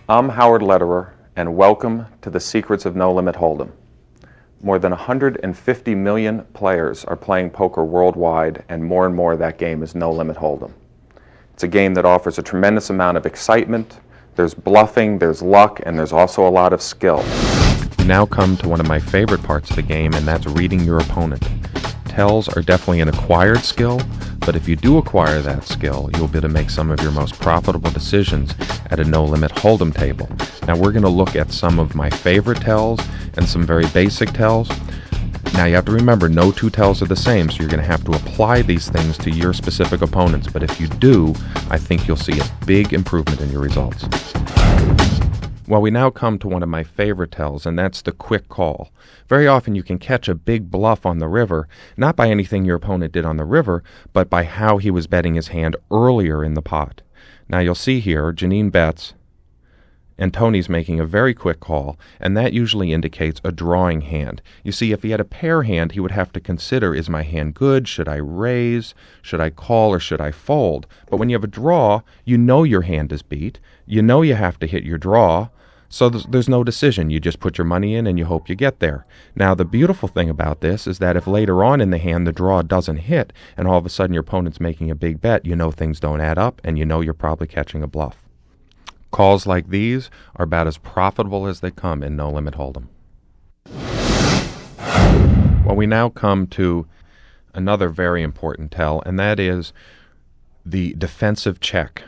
I'm Howard Lederer, and welcome to the Secrets of No Limit Hold'em. More than 150 million players are playing poker worldwide, and more of that game is No Limit Hold'em. It's a game that offers a tremendous amount of excitement. There's bluffing, there's luck, and there's also a lot of skill. We now come to one of my favorite parts of the game, and that's reading your opponent. Tells are definitely an acquired skill, but if you do acquire that skill, you'll be able to make some of your most profitable decisions at a no-limit hold'em table. Now we're going to look at some of my favorite tells and some very basic tells. Now you have to remember, no two tells are the same, so you're going to have to apply these things to your specific opponents, but if you do, I think you'll see a big improvement in your results. Well, we now come to one of my favorite tells, and that's the quick call. Very often you can catch a big bluff on the river, not by anything your opponent did on the river, but by how he was betting his hand earlier in the pot. Now you'll see here, Janine bets, and Tony's making a very quick call, and that usually indicates a drawing hand. You see, if he had a pair hand, he would have to consider, is my hand good? Should I raise? Should I call, or should I fold? But when you have a draw, you know your hand is beat. You know you have to hit your draw. So there's no decision. You just put your money in and you hope you get there. Now, the beautiful thing about this is that if later on in the hand the draw doesn't hit and all of a sudden your opponent's making a big bet, you know things don't add up and you know you're probably catching a bluff. Calls like these are about as profitable as they come in No Limit Hold'em. Well, we now come to another very important tell, and that is the defensive check.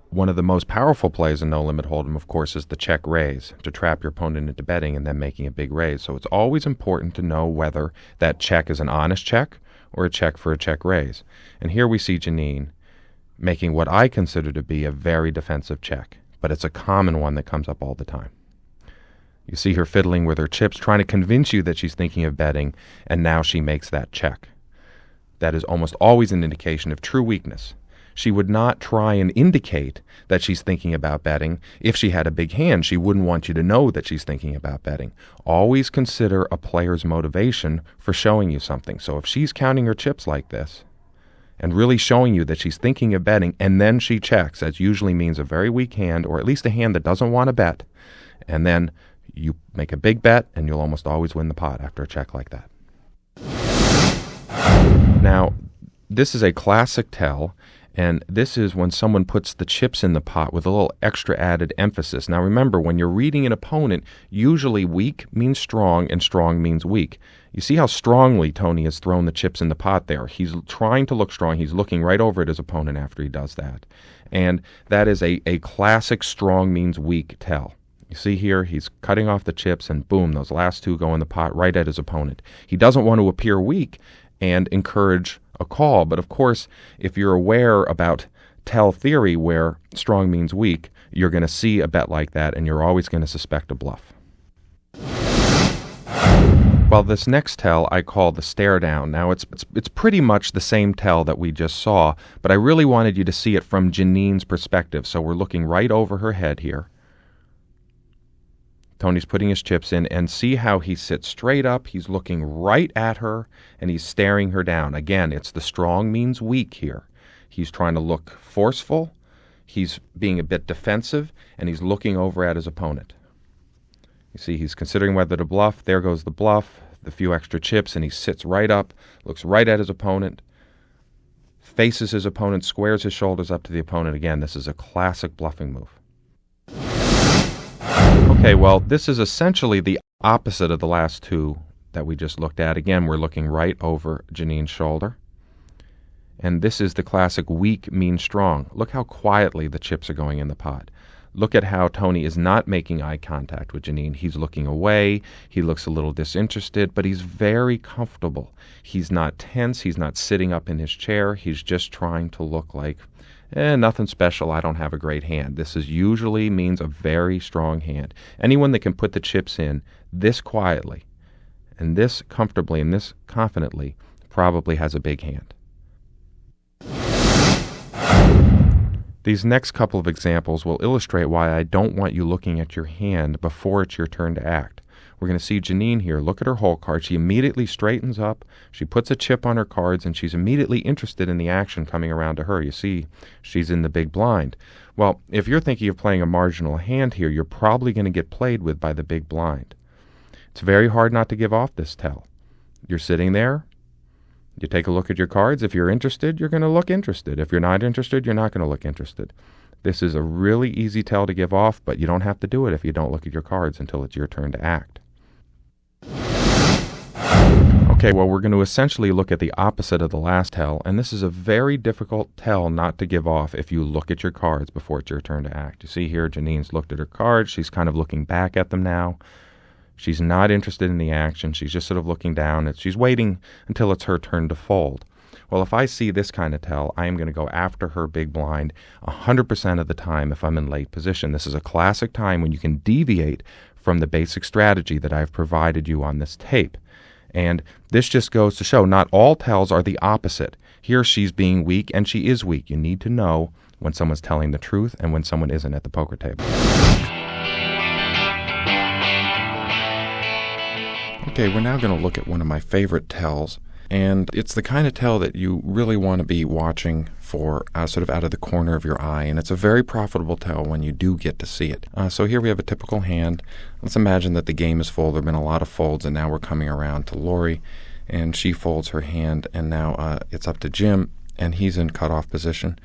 One of the most powerful plays in No Limit Hold'em, of course, is the check raise, to trap your opponent into betting and then making a big raise. So it's always important to know whether that check is an honest check or a check for a check raise. And here we see Janine making what I consider to be a very defensive check, but it's a common one that comes up all the time. You see her fiddling with her chips, trying to convince you that she's thinking of betting, and now she makes that check. That is almost always an indication of true weakness. She would not try and indicate that she's thinking about betting. If she had a big hand, she wouldn't want you to know that she's thinking about betting. Always consider a player's motivation for showing you something. So if she's counting her chips like this and really showing you that she's thinking of betting and then she checks, that usually means a very weak hand, or at least a hand that doesn't want to bet, and then you make a big bet and you'll almost always win the pot after a check like that. Now, this is a classic tell, and this is when someone puts the chips in the pot with a little extra added emphasis. Now remember, when you're reading an opponent, usually weak means strong and strong means weak. You see how strongly Tony has thrown the chips in the pot there. He's trying to look strong. He's looking right over at his opponent after he does that. And that is a classic strong means weak tell. You see here, he's cutting off the chips, and boom, those last two go in the pot right at his opponent. He doesn't want to appear weak and encourage a call, but of course, if you're aware about tell theory where strong means weak, you're going to see a bet like that, and you're always going to suspect a bluff. Well, this next tell I call the stare down. Now, it's pretty much the same tell that we just saw, but I really wanted you to see it from Janine's perspective, so we're looking right over her head here. Tony's putting his chips in, and see how he sits straight up. He's looking right at her, and he's staring her down. Again, it's the strong means weak here. He's trying to look forceful, he's being a bit defensive, and he's looking over at his opponent. You see, he's considering whether to bluff. There goes the bluff, the few extra chips, and he sits right up, looks right at his opponent, faces his opponent, squares his shoulders up to the opponent. Again, this is a classic bluffing move. Okay, well, this is essentially the opposite of the last two that we just looked at. Again, we're looking right over Janine's shoulder. And this is the classic weak means strong. Look how quietly the chips are going in the pot. Look at how Tony is not making eye contact with Janine. He's looking away. He looks a little disinterested, but he's very comfortable. He's not tense. He's not sitting up in his chair. He's just trying to look like, nothing special, I don't have a great hand. This is usually means a very strong hand. Anyone that can put the chips in this quietly and this comfortably and this confidently probably has a big hand. These next couple of examples will illustrate why I don't want you looking at your hand before it's your turn to act. we're going to see Janine here. Look at her hole card. She immediately straightens up. She puts a chip on her cards, and she's immediately interested in the action coming around to her. You see, she's in the big blind. Well, if you're thinking of playing a marginal hand here, you're probably going to get played with by the big blind. It's very hard not to give off this tell. You're sitting there. You take a look at your cards. If you're interested, you're going to look interested. If you're not interested, you're not going to look interested. This is a really easy tell to give off, but you don't have to do it if you don't look at your cards until it's your turn to act. Okay, well, we're going to essentially look at the opposite of the last tell, and this is a very difficult tell not to give off if you look at your cards before it's your turn to act. You see here, Janine's looked at her cards. She's kind of looking back at them now. She's not interested in the action. She's just sort of looking down. She's waiting until it's her turn to fold. Well, if I see this kind of tell, I am going to go after her big blind 100% of the time if I'm in late position. This is a classic time when you can deviate from the basic strategy that I've provided you on this tape. And this just goes to show not all tells are the opposite. Here she's being weak, and she is weak. You need to know when someone's telling the truth and when someone isn't at the poker table. Okay, we're now going to look at one of my favorite tells, and it's the kind of tell that you really want to be watching for sort of out of the corner of your eye, and it's a very profitable tell when you do get to see it. So here we have a typical hand. Let's imagine that the game is full. There have been a lot of folds, and now we're coming around to Lori, and she folds her hand, and now it's up to Jim, and he's in cutoff position.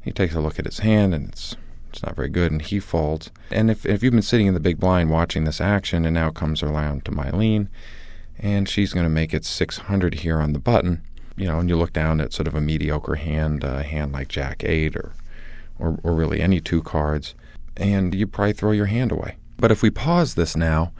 He takes a look at his hand, and it's not very good, and he folds. And if you've been sitting in the big blind watching this action, and now it comes around to Mylene, and she's going to make it 600 here on the button, and you look down at sort of a mediocre hand, a hand like Jack 8 or really any two cards, and you probably throw your hand away. But if we pause this now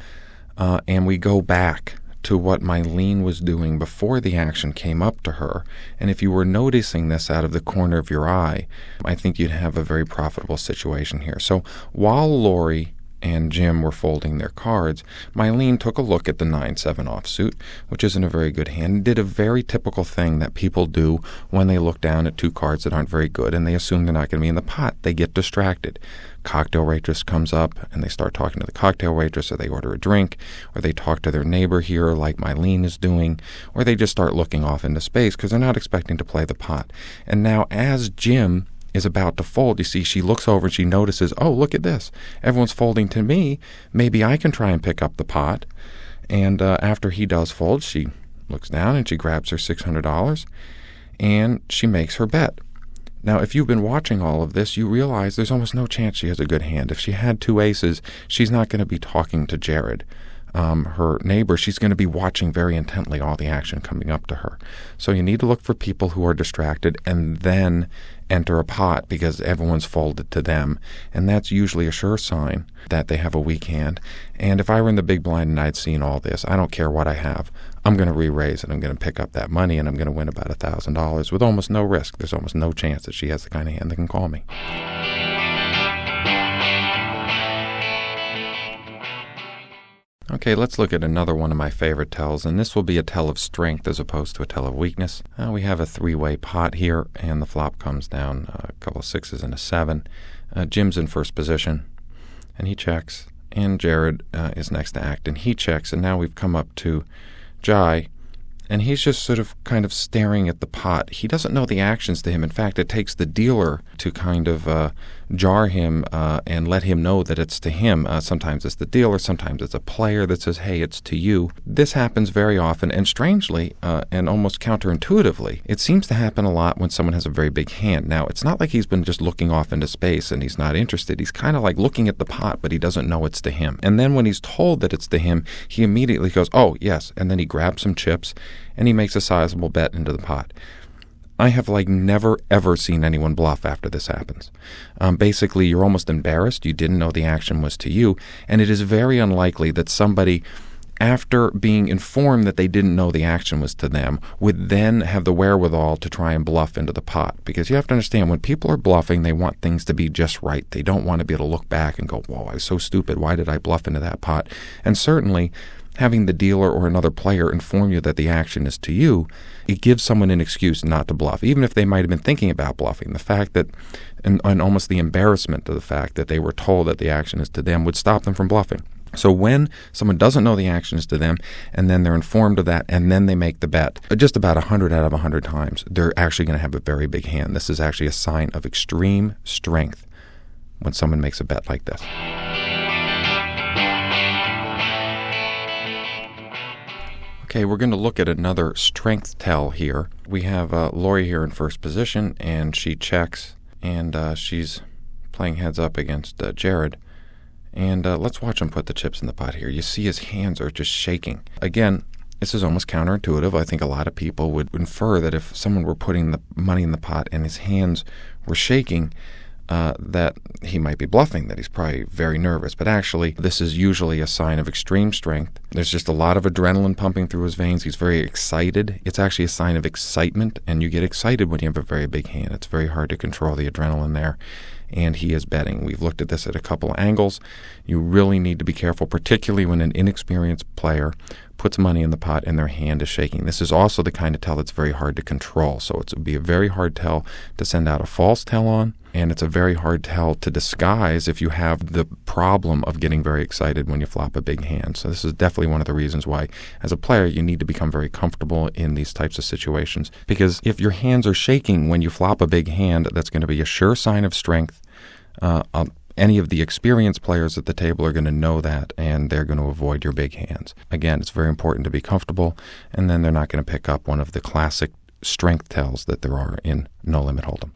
and we go back to what Mylene was doing before the action came up to her, and if you were noticing this out of the corner of your eye, I think you'd have a very profitable situation here. So while Lori and Jim were folding their cards, Mylene took a look at the 9-7 offsuit, which isn't a very good hand, and did a very typical thing that people do when they look down at two cards that aren't very good and they assume they're not going to be in the pot. They get distracted. Cocktail waitress comes up and they start talking to the cocktail waitress, or they order a drink, or they talk to their neighbor here like Mylene is doing, or they just start looking off into space because they're not expecting to play the pot. And now as Jim is about to fold, you see she looks over and she notices, oh, look at this. Everyone's folding to me. Maybe I can try and pick up the pot. And after he does fold, she looks down and she grabs her $600 and she makes her bet. Now, if you've been watching all of this, you realize there's almost no chance she has a good hand. If she had two aces, she's not going to be talking to Jared, her neighbor. She's going to be watching very intently all the action coming up to her. So you need to look for people who are distracted and then enter a pot because everyone's folded to them. And that's usually a sure sign that they have a weak hand. And if I were in the big blind and I'd seen all this, I don't care what I have. I'm going to re-raise and I'm going to pick up that money and I'm going to win about $1,000 with almost no risk. There's almost no chance that she has the kind of hand that can call me. Okay, let's look at another one of my favorite tells, and this will be a tell of strength as opposed to a tell of weakness. We have a three-way pot here, and the flop comes down a couple of sixes and a 7. Jim's in first position, and he checks, and Jared is next to act, and he checks, and now we've come up to Jai, and he's just sort of kind of staring at the pot. He doesn't know the actions to him. In fact, it takes the dealer to kind of jar him and let him know that it's to him. Sometimes it's the dealer, sometimes it's a player that says, hey, it's to you. This happens very often, and strangely and almost counterintuitively, it seems to happen a lot when someone has a very big hand. Now, it's not like he's been just looking off into space and he's not interested. He's kind of like looking at the pot, but he doesn't know it's to him. And then when he's told that it's to him, he immediately goes, oh, yes, and then he grabs some chips and he makes a sizable bet into the pot. I have never ever seen anyone bluff after this happens. Basically, you're almost embarrassed. You didn't know the action was to you, and it is very unlikely that somebody, after being informed that they didn't know the action was to them, would then have the wherewithal to try and bluff into the pot. Because you have to understand, when people are bluffing, they want things to be just right. They don't want to be able to look back and go, whoa, I was so stupid. Why did I bluff into that pot? And certainly, having the dealer or another player inform you that the action is to you, it gives someone an excuse not to bluff, even if they might have been thinking about bluffing. The fact that, and almost the embarrassment of the fact that they were told that the action is to them would stop them from bluffing. So when someone doesn't know the action is to them, and then they're informed of that, and then they make the bet, just about 100 out of 100 times, they're actually going to have a very big hand. This is actually a sign of extreme strength when someone makes a bet like this. Okay, we're going to look at another strength tell here. We have Lori here in first position, and she checks, and she's playing heads up against Jared. And let's watch him put the chips in the pot here. You see his hands are just shaking. Again, this is almost counterintuitive. I think a lot of people would infer that if someone were putting the money in the pot and his hands were shaking, that he might be bluffing, that he's probably very nervous. But actually, this is usually a sign of extreme strength. There's just a lot of adrenaline pumping through his veins. He's very excited. It's actually a sign of excitement, and you get excited when you have a very big hand. It's very hard to control the adrenaline there. And he is betting. We've looked at this at a couple of angles. You really need to be careful, particularly when an inexperienced player puts money in the pot and their hand is shaking. This is also the kind of tell that's very hard to control. So it would be a very hard tell to send out a false tell on, and it's a very hard tell to disguise if you have the problem of getting very excited when you flop a big hand. So this is definitely one of the reasons why, as a player, you need to become very comfortable in these types of situations. Because if your hands are shaking when you flop a big hand, that's going to be a sure sign of strength. Any of the experienced players at the table are going to know that, and they're going to avoid your big hands. Again, it's very important to be comfortable, and then they're not going to pick up one of the classic strength tells that there are in No Limit Hold'em.